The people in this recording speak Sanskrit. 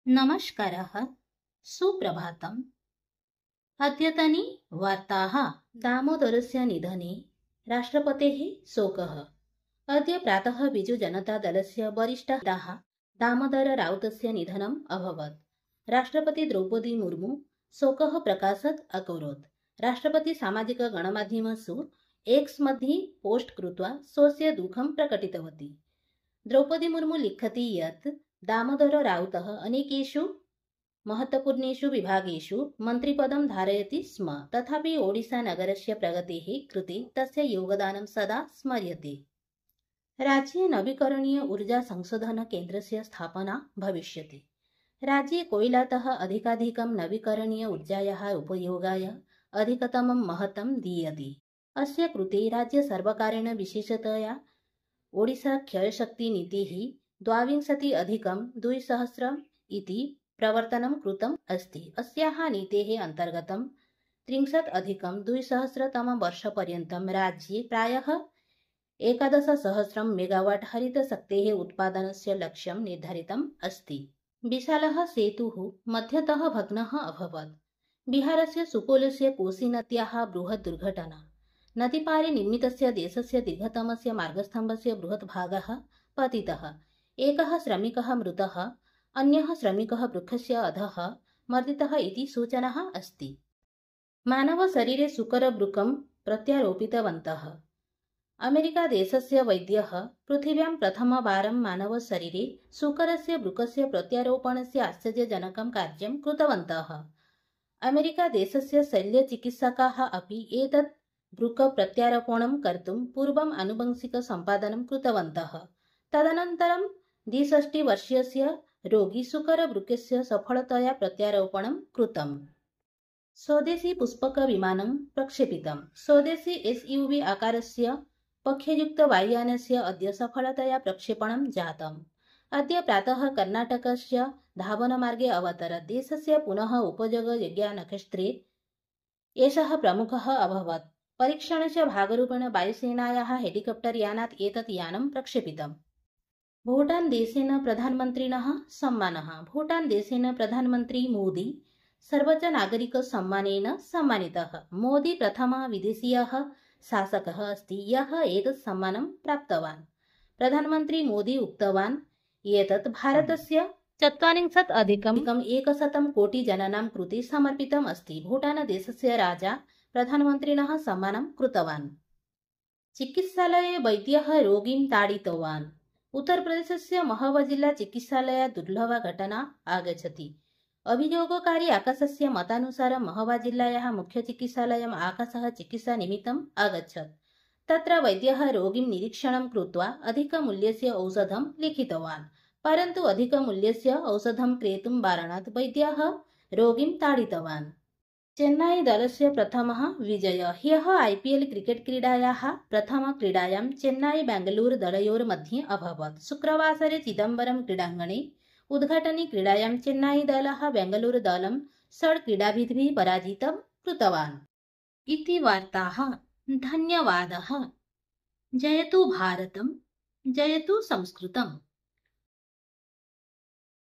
नमस्कारः, सुप्रभातम्। अद्यतनी वार्ताः। दामोदरस्य निधने राष्ट्रपतेः शोकः। अद्य प्रातः बिजुजनतादलस्य वरिष्ठः दामोदर राउतस्य निधनम् अभवत्। राष्ट्रपति द्रौपदी मुर्मू शोकः प्रकाशत् अकरोत्। राष्ट्रपति सामाजिक गणमाध्यमेषु एक्स मध्ये पोस्ट कृत्वा स्वस्य दुःखं प्रकटितवती। द्रौपदी मुर्मू लिखति यत् दामोदर राउतः अनेकेषु महत्वपूर्णेषु विभागेषु मन्त्रिपदं धारयति स्म, तथापि ओडिशानगरस्य प्रगतेः कृते तस्य योगदानं सदा स्मर्यते। राज्ये नवीकरणीय ऊर्जा संशोधन केन्द्रस्य स्थापना भविष्यति। राज्ये कोयलातः अधिकाधिकं नवीकरणीय ऊर्जायाः उपयोगाय अधिकतमं महत्त्वं दीयते। अस्य कृते राज्यसर्वकारेण विशेषतया ओडिशा क्षयशक्तिनीतिः 22+200 इति प्रवर्तनं कृतम् अस्ति। अस्याः नीतेः अन्तर्गतं 30+200 तमवर्षपर्यन्तं राज्ये प्रायः 11,000 मेगावाट् हरितशक्तेः उत्पादनस्य लक्ष्यं निर्धारितम् अस्ति। विशालः सेतुः मध्यतः भग्नः अभवत्। बिहारस्य सुपौलस्य कोसीनद्याः बृहत् दुर्घटना। नदीपारे निर्मितस्य देशस्य दीर्घतमस्य मार्गस्तम्भस्य बृहत् भागः पतितः। एकः श्रमिकः मृतः, अन्यः श्रमिकः वृक्षस्य अधः मर्दितः इति सूचनाः अस्ति। मानवशरीरे शुकरवृक्कं प्रत्यारोपितवन्तः। अमेरिकादेशस्य वैद्यः पृथिव्यां प्रथमवारं मानवशरीरे शुकरस्य वृक्कस्य प्रत्यारोपणस्य आश्चर्यजनकं कार्यं कृतवन्तः। अमेरिकादेशस्य शल्यचिकित्सकाः अपि एतत् वृक्कप्रत्यारोपणं कर्तुं पूर्वम् आनुवंशिकसम्पादनं कृतवन्तः। तदनन्तरं 63-वर्षीयस्य रोगी शुकरवृक्कस्य सफलतया प्रत्यारोपणं कृतम्। स्वदेशी पुष्पकविमानं प्रक्षेपितम्। स्वदेशी SUV आकारस्य पक्षयुक्तवायुयानस्य अद्य सफलतया प्रक्षेपणं जातम्। अद्य प्रातः कर्णाटकस्य धावनमार्गे अवतरत्। देशस्य पुनः उपयोगयोग्यनक्षत्रे एषः प्रमुखः अभवत्। परीक्षणस्य भागरूपेण वायुसेनायाः हेलिकाप्टर् यानात् एतत् यानं प्रक्षेपितम्। भूटान देशेन प्रधानमन्त्रिणः सम्मानः। भूटान देशेन प्रधानमन्त्री मोदी सर्वोच्चनागरिकसम्मानेन सम्मानितः। मोदी प्रथमः विदेशीयः शासकः अस्ति यः एतत् सम्मानं प्राप्तवान्। प्रधानमन्त्री मोदी उक्तवान् एतत् भारतस्य 40+100 कोटिजनानां कृते समर्पितम् अस्ति। भूटान देशस्य राजा प्रधानमन्त्रिणः सम्मानं कृतवान्। चिकित्सालये वैद्यः रोगीं ताडितवान्। उत्तरप्रदेशस्य महवा जिल्ला चिकित्सालयात् दुर्लभा घटना आगच्छति। अभियोगकारी आकाशस्य मतानुसारं महवा जिल्लायाः मुख्यचिकित्सालयम् आकाशः चिकित्सानिमित्तम् अगच्छत्। तत्र वैद्यः रोगीं निरीक्षणं कृत्वा अधिकमूल्यस्य औषधं लिखितवान्, परन्तु अधिकमूल्यस्य औषधं क्रेतुं कारणात् वैद्यः रोगीं ताडितवान्। चेन्नई दलस्य प्रथमः विजयः। ह्यः IPL क्रिकेट् क्रीडायाः प्रथमक्रीडायां चेन्नई बेङ्गलूरु दलयोर्मध्ये अभवत्। शुक्रवासरे चिदम्बरं क्रीडाङ्गणे उद्घाटनी क्रीडायां चेन्नई दलः बेङ्गलूरु दलं 6 क्रीडाभिः पराजितं कृतवान्। इति वार्ताः। धन्यवादः। जयतु भारतं, जयतु संस्कृतम्।